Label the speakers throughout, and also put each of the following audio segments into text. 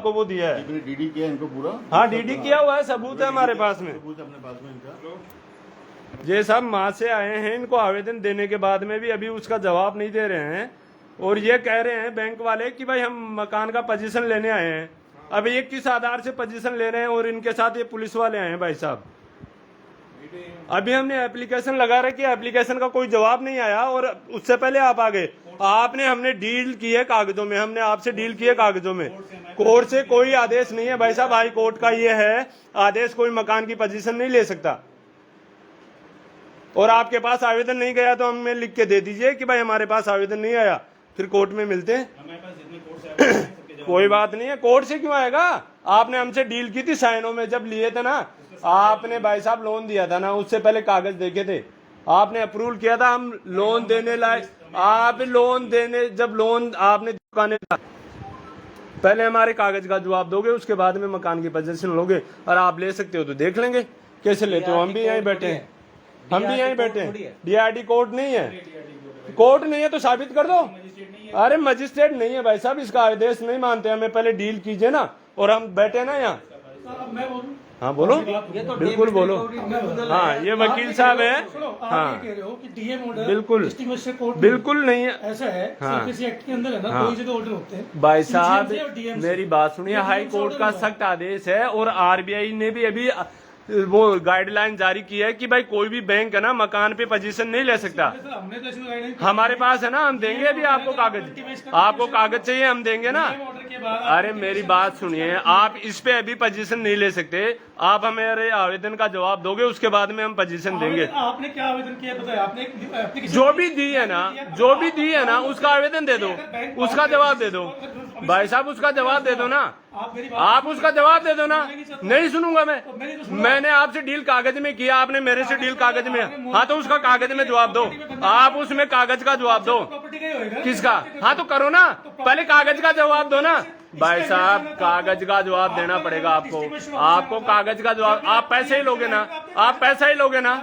Speaker 1: आपको वो दिया है।
Speaker 2: डीडी किया इनको पूरा?
Speaker 1: हाँ डीडी किया हुआ है, सबूत है हमारे पास में।
Speaker 2: अपने पास में इनका
Speaker 1: ये सब माँ से आए हैं, इनको आवेदन देने के बाद में भी अभी उसका जवाब नहीं दे रहे हैं। और ये कह रहे हैं बैंक वाले कि भाई हम मकान का पोजीशन लेने आए हैं। अब ये किस आधार से पोजीशन ले रहे हैं? और इनके साथ ये पुलिस वाले आए हैं भाई साहब। अभी हमने एप्लीकेशन लगा रखी है, एप्लीकेशन का कोई जवाब नहीं आया। और उससे पहले आप आ गए, हमने डील की है कागजों में, हमने आपसे डील की है कागजों में। कोर्ट से कोई आदेश नहीं है भाई साहब, हाई कोर्ट का ये है आदेश, कोई मकान की पोजीशन नहीं ले सकता। और आपके पास आवेदन नहीं गया तो हमें लिख के दे दीजिए कि भाई हमारे पास आवेदन नहीं आया, फिर कोर्ट में मिलते हैं। कोई बात नहीं है, कोर्ट से क्यों आएगा? आपने हमसे डील की थी साइनों में, जब लिए थे ना आपने भाई साहब लोन दिया था ना, उससे पहले कागज देखे थे, आपने अप्रूवल किया था हम लोन देने लायक। आप लोन देने, जब लोन आपने दुकाने पहले हमारे कागज का जवाब दोगे, उसके बाद में मकान की पोजीशन लोगे। और आप ले सकते हो तो देख लेंगे कैसे लेते हो। हम भी यहीं बैठे हैं, हम भी यहीं बैठे हैं। डीआरडी कोर्ट नहीं है, कोर्ट नहीं है तो साबित कर दो। अरे मजिस्ट्रेट नहीं है भाई साहब, इसका आदेश नहीं मानते। हमें पहले डील कीजिए ना, और हम बैठे ना यहाँ। हाँ बोलो, बिल्कुल बोलो। हाँ ये वकील साहब है। हाँ बिल्कुल बिल्कुल नहीं है,
Speaker 3: ऐसा है।
Speaker 1: हाँ
Speaker 3: एक्ट के अंदर है ना, कोई जगह ऑर्डर होते हैं।
Speaker 1: भाई साहब मेरी बात सुनिए, हाई कोर्ट का सख्त आदेश है। और आरबीआई ने भी अभी वो गाइडलाइन जारी की है कि भाई कोई भी बैंक है ना मकान पे पोजीशन नहीं ले सकता। हमारे पास है ना, हम देंगे अभी आपको कागज। आपको कागज चाहिए, हम देंगे ना। अरे मेरी बात सुनिए, आप इस पे अभी पोजीशन नहीं ले सकते। आप हमारे आवेदन का जवाब दोगे, उसके बाद में हम पोजीशन देंगे।
Speaker 3: आपने क्या आवेदन किया बताया? आपने
Speaker 1: जो भी दी है ना, जो भी दी है ना, उसका आवेदन दे दो, उसका जवाब दे दो भाई साहब, उसका जवाब दे दो ना। आप उसका जवाब दे दो ना। नहीं सुनूंगा मैंने आपसे डील कागज में किया, आपने मेरे से डील कागज में। हाँ तो उसका कागज में जवाब दो, आप उसमें कागज का जवाब दो। किसका? हाँ तो करो ना, पहले कागज का जवाब दो ना भाई साहब। कागज का जवाब देना पड़ेगा आपको, आपको कागज का जवाब। आप पैसे ही लोगे ना, आप पैसा ही लोगे ना,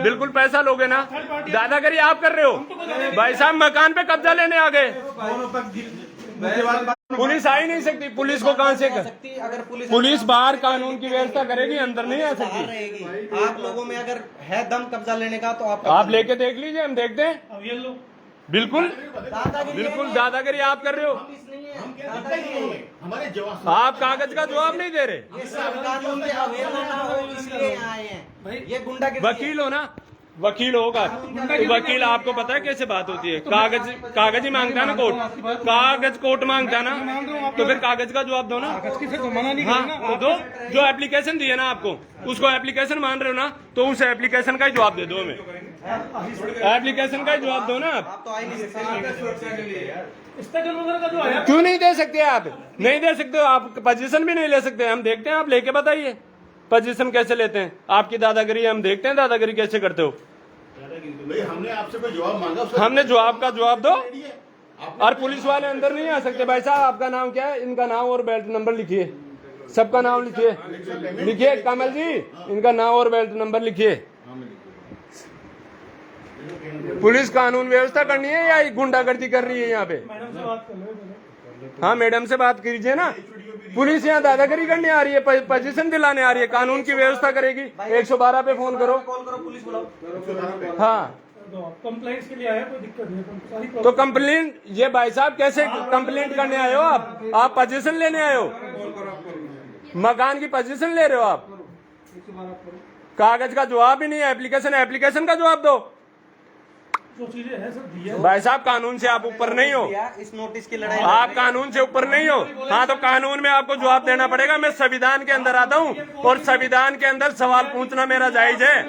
Speaker 1: बिल्कुल पैसा लोगे ना। दादागिरी आप कर रहे हो भाई साहब। मकान पे कब्जा लेने आ गए, पुलिस आ ही नहीं सकती। पुलिस को कहाँ से
Speaker 4: सकती? अगर
Speaker 1: पुलिस बाहर कानून की व्यवस्था करेगी, अंदर नहीं आ सकती।
Speaker 4: आप लोगों में अगर है दम कब्जा लेने का तो
Speaker 1: आप लेके देख लीजिए, हम देखते हैं। बिल्कुल बिल्कुल दादागिरी आप कर रहे हो।
Speaker 2: हमारे जवाब,
Speaker 1: आप कागज का जवाब नहीं दे रहे।
Speaker 4: ये गुंडा
Speaker 1: वकील हो ना, वकील होगा तो वकील आपको पता है कैसे बात होती है। कागज ही मांगता है ना कोर्ट, कागज कोर्ट मांगता है ना, तो फिर कागज का जवाब दो ना। हाँ तो दो, जो एप्लीकेशन दी है ना आपको, उसको एप्लीकेशन मान रहे हो ना, तो उस एप्लीकेशन का ही जवाब दे दो हमें। एप्लीकेशन का ही जवाब दो ना। क्यों नहीं दे सकते? आप नहीं दे सकते हो, आप पोजीशन भी नहीं ले सकते। हम देखते हैं, आप लेके बताइए पोजीशन कैसे लेते हैं। आपकी दादागिरी हम देखते हैं, दादागिरी कैसे करते हो।
Speaker 2: हमने आपसे कोई जवाब मांगा,
Speaker 1: हमने जवाब का जवाब दो। और पुलिस वाले अंदर नहीं आ सकते। भाई साहब आपका नाम क्या है? इनका नाम और बेल्ट नंबर लिखिए, सबका नाम लिखिए, लिखिए कमल जी, इनका नाम और बेल्ट नंबर लिखिए। पुलिस कानून व्यवस्था करनी है या गुंडागर्दी कर रही है यहाँ पे? हाँ मैडम से बात कीजिए ना। पुलिस यहाँ दादागिरी करने आ रही है, पोजीशन दिलाने आ रही है, कानून की व्यवस्था करेगी। 112 पे फोन करो,
Speaker 4: कॉल करो, पुलिस बुलाओ।
Speaker 1: हाँ
Speaker 3: कंप्लेंट के लिए आया, कोई दिक्कत नहीं।
Speaker 1: तो कंप्लेंट, ये भाई साहब कैसे कंप्लेंट करने आए हो आप पोजीशन लेने आए हो, मकान की पोजीशन ले रहे हो आप। कागज का जवाब ही नहीं है, एप्लीकेशन का जवाब दो।
Speaker 3: जो चीजें हैं सब दिया
Speaker 1: भाई साहब, कानून से आप ऊपर नहीं हो,
Speaker 4: इस नोटिस की लड़ाई
Speaker 1: आप कानून से ऊपर नहीं हो। हाँ तो कानून में आपको जवाब देना पड़ेगा। मैं संविधान के अंदर आता हूँ और संविधान के अंदर सवाल पूछना मेरा जायज है।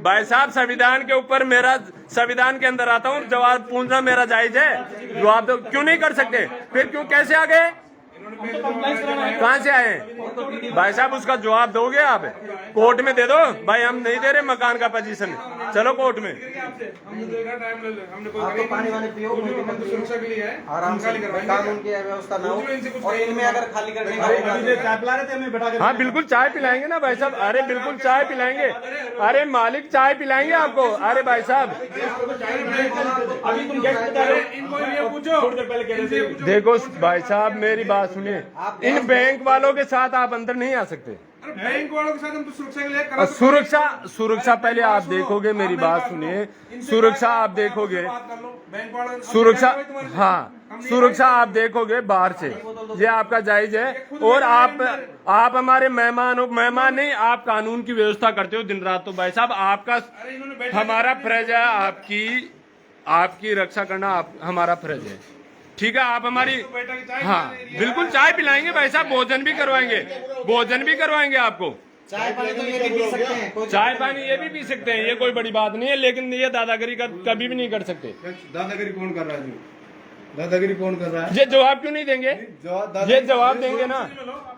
Speaker 1: भाई साहब संविधान के ऊपर मेरा, संविधान के अंदर आता हूँ, जवाब पूछना मेरा जायज है। जवाब तो क्यों नहीं कर सकते? फिर क्यों, कैसे आ गए, कहाँ से आए? भाई साहब उसका जवाब दोगे आप, कोर्ट में दे दो। भाई हम नहीं दे रहे मकान का पोजीशन। चलो कोर्ट में।
Speaker 5: हमने देखा टाइम ले ले, हमने कोई
Speaker 4: आपको पानी वानी पियो,
Speaker 5: हम तो सुरक्षा के लिए है,
Speaker 4: आराम से कानून की व्यवस्था ना हो, और इनमें अगर खाली करने का
Speaker 1: हाँ बिल्कुल चाय पिलाएंगे ना भाई साहब, अरे बिल्कुल चाय पिलाएंगे, अरे मालिक चाय पिलाएंगे आपको। अरे भाई साहब
Speaker 3: अभी तुम गेस्ट बता रहे हो,
Speaker 5: इनको ये पूछो,
Speaker 1: देखो भाई साहब मेरी बात सुनिए, इन बैंक वालों के साथ आप अंदर नहीं आ सकते।
Speaker 5: अरे बैंक वालों के साथ हम तो सुरक्षा के लिए करा तो
Speaker 1: सुरक्षा पहले आप देखोगे, मेरी बात सुनिए, सुरक्षा आप देखोगे,
Speaker 5: बात कर लो, बैंक वालों
Speaker 1: सुरक्षा, हाँ सुरक्षा आप देखोगे बाहर से, ये आपका जायज है। और आप हमारे मेहमान हो, मेहमान नहीं, आप कानून की व्यवस्था करते हो दिन रात। तो भाई साहब आपका, हमारा फर्ज है आपकी रक्षा करना, हमारा फर्ज है, ठीक है। आप हमारी, हाँ बिल्कुल चाय पिलाएंगे भाई साहब, भोजन भी करवाएंगे आपको।
Speaker 4: चाय पानी तो ये भी पी सकते हैं, कोई
Speaker 1: चाय पानी ये भी पी सकते हैं, ये कोई बड़ी बात नहीं है, लेकिन ये दादागिरी कभी भी नहीं कर सकते।
Speaker 2: दादागिरी कौन कर रहा है जी? दादागिरी कौन कर रहा है?
Speaker 1: ये जवाब क्यों नहीं देंगे? ये जवाब देंगे ना।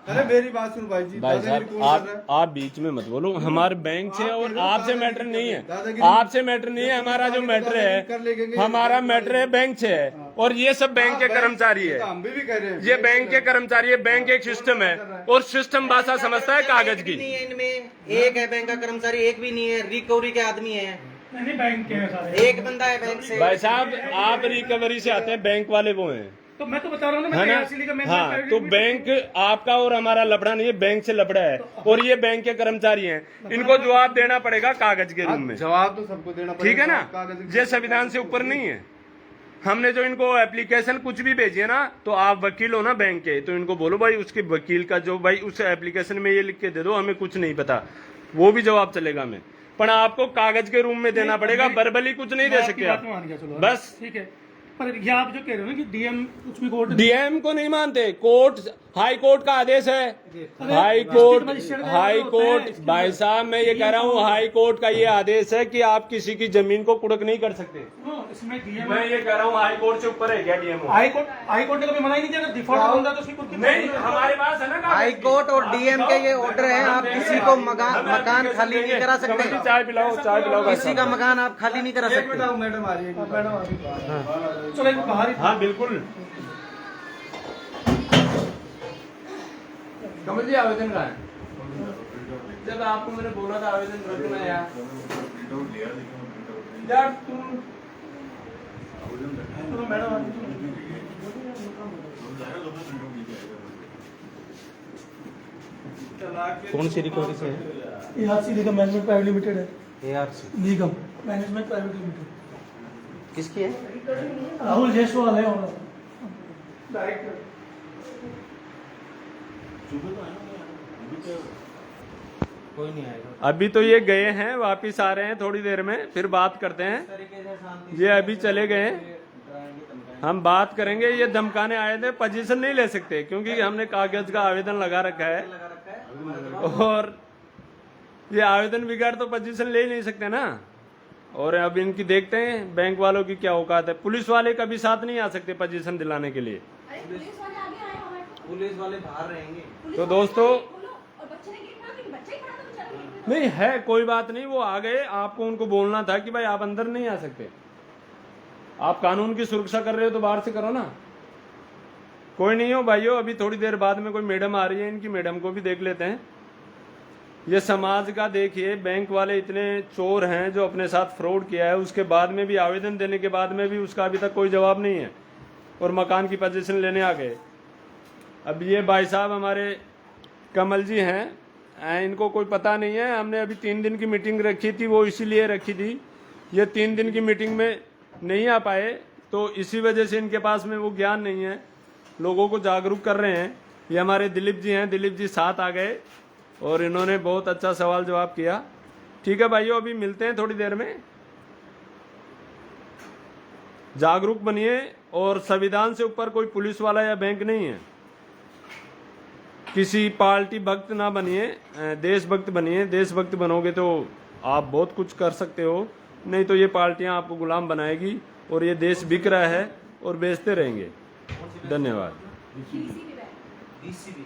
Speaker 2: अरे मेरी बात सुन भाई जी,
Speaker 1: भाई
Speaker 2: दादागिरी
Speaker 1: साहब
Speaker 2: कौन कर रहा है?
Speaker 1: आप बीच में मत बोलो, हमारे बैंक से और आपसे मैटर नहीं है, आपसे मैटर नहीं है। हमारा जो मैटर है, हमारा मैटर है बैंक से है, और ये सब बैंक के कर्मचारी है,
Speaker 2: हम भी कह रहे हैं,
Speaker 1: ये बैंक के कर्मचारी है। बैंक एक सिस्टम है, और सिस्टम भाषा समझता है कागज की।
Speaker 4: नहीं है इनमें, एक है बैंक का कर्मचारी, एक भी नहीं है, रिकवरी के आदमी है,
Speaker 3: नहीं बैंक के हैं सारे।
Speaker 4: एक बंदा है बैंक से।
Speaker 1: भाई साहब आप रिकवरी से आते हैं, बैंक वाले वो हैं,
Speaker 3: तो मैं तो बता रहा हूँ ना,
Speaker 1: है
Speaker 3: मैं
Speaker 1: ना?
Speaker 3: KRC का मैं
Speaker 1: हाँ तो बैंक आपका और हमारा लफड़ा नहीं है, बैंक से लफड़ा है, और ये बैंक के कर्मचारी हैं, इनको जवाब देना पड़ेगा कागज के रूप में,
Speaker 2: जवाब तो सबको देना पड़ेगा,
Speaker 1: ठीक है ना।
Speaker 2: कागज-
Speaker 1: ये संविधान से ऊपर नहीं है। हमने जो इनको एप्लीकेशन कुछ भी भेजी है ना, तो आप वकील हो ना बैंक के, तो इनको बोलो भाई उसके वकील का जो भाई उस एप्लीकेशन में ये लिख के दे दो, हमें कुछ नहीं पता, वो भी जवाब चलेगा हमें, पर आपको कागज के रूप में देना पड़ेगा, वर्बली कुछ नहीं दे सकते आप।
Speaker 3: मान गया, चलो
Speaker 1: बस
Speaker 3: ठीक है। पर ये आप जो कह रहे हो ना कि डीएम कुछ भी कोर्ट
Speaker 1: डीएम को नहीं मानते, कोर्ट हाई कोर्ट का आदेश है, हाई कोर्ट भाई साहब मैं ये कह रहा हूँ, हाई कोर्ट का ये आदेश है कि आप किसी की जमीन को कुड़क नहीं कर सकते।
Speaker 3: इसमें डीएम
Speaker 1: मैं ये कह रहा हूँ हाई कोर्ट से ऊपर है क्या डीएम?
Speaker 3: हाई कोर्ट ने कभी मना ही नहीं किया, अगर डिफॉल्ट बंदा तो उसकी कुछ
Speaker 1: नहीं, हमारे पास है ना
Speaker 4: हाई कोर्ट और डीएम के ये ऑर्डर है, आप किसी को मकान खाली नहीं करा सकते,
Speaker 1: चाय पिलाओ भाई
Speaker 4: किसी का मकान आप खाली नहीं करा सकते।
Speaker 2: मैडम आ रही है,
Speaker 3: चलो एक बाहर ही
Speaker 1: हाँ बिल्कुल। कमल जी आवेदन का है, जब आपको मैंने बोला था आवेदन रखना यार तुम
Speaker 4: कौन सी रिकवरी से है?
Speaker 3: ARC निगम मैनेजमेंट प्राइवेट लिमिटेड है,
Speaker 4: ARC
Speaker 3: निगम मैनेजमेंट प्राइवेट लिमिटेड।
Speaker 4: किसकी है?
Speaker 3: राहुल जायसवाल है और डायरेक्टर।
Speaker 4: कोई नहीं आएगा।
Speaker 1: अभी तो ये गए हैं, वापिस आ रहे हैं थोड़ी देर में, फिर बात करते हैं। ये अभी चले गए, हम बात करेंगे। ये धमकाने आए थे, पोजीशन नहीं ले सकते क्योंकि हमने कागज का आवेदन लगा रखा है, और ये आवेदन बगैर तो पोजीशन ले ही नहीं सकते ना। और अब इनकी देखते हैं बैंक वालों की क्या औकात है। पुलिस वाले कभी साथ नहीं आ सकते पोजीशन दिलाने के लिए।
Speaker 4: पुलिस वाले बाहर रहेंगे।
Speaker 1: तो दोस्तों नहीं है, कोई बात नहीं, वो आ गए, आपको उनको बोलना था कि भाई आप अंदर नहीं आ सकते, आप कानून की सुरक्षा कर रहे हो तो बाहर से करो ना। कोई नहीं हो भाइयों, अभी थोड़ी देर बाद में कोई मैडम आ रही है, इनकी मैडम को भी देख लेते हैं। ये समाज का देखिए, बैंक वाले इतने चोर हैं जो अपने साथ फ्रॉड किया है, उसके बाद में भी आवेदन देने के बाद में भी उसका अभी तक कोई जवाब नहीं है, और मकान की पोजीशन लेने आ गए। अब ये भाई साहब हमारे कमल जी हैं, इनको कोई पता नहीं है। हमने अभी 3 दिन की मीटिंग रखी थी, वो इसीलिए रखी थी, ये 3 दिन की मीटिंग में नहीं आ पाए, तो इसी वजह से इनके पास में वो ज्ञान नहीं है, लोगों को जागरूक कर रहे हैं। ये हमारे दिलीप जी हैं, दिलीप जी साथ आ गए और इन्होंने बहुत अच्छा सवाल जवाब किया। ठीक है भाइयों, अभी मिलते हैं थोड़ी देर में। जागरूक बनिए, और संविधान से ऊपर कोई पुलिस वाला या बैंक नहीं है। किसी पार्टी भक्त ना बनिए, देशभक्त बनिए। देशभक्त बनोगे तो आप बहुत कुछ कर सकते हो, नहीं तो ये पार्टियां आपको गुलाम बनाएगी, और ये देश बिक रहा है और बेचते रहेंगे। धन्यवाद।
Speaker 4: DCB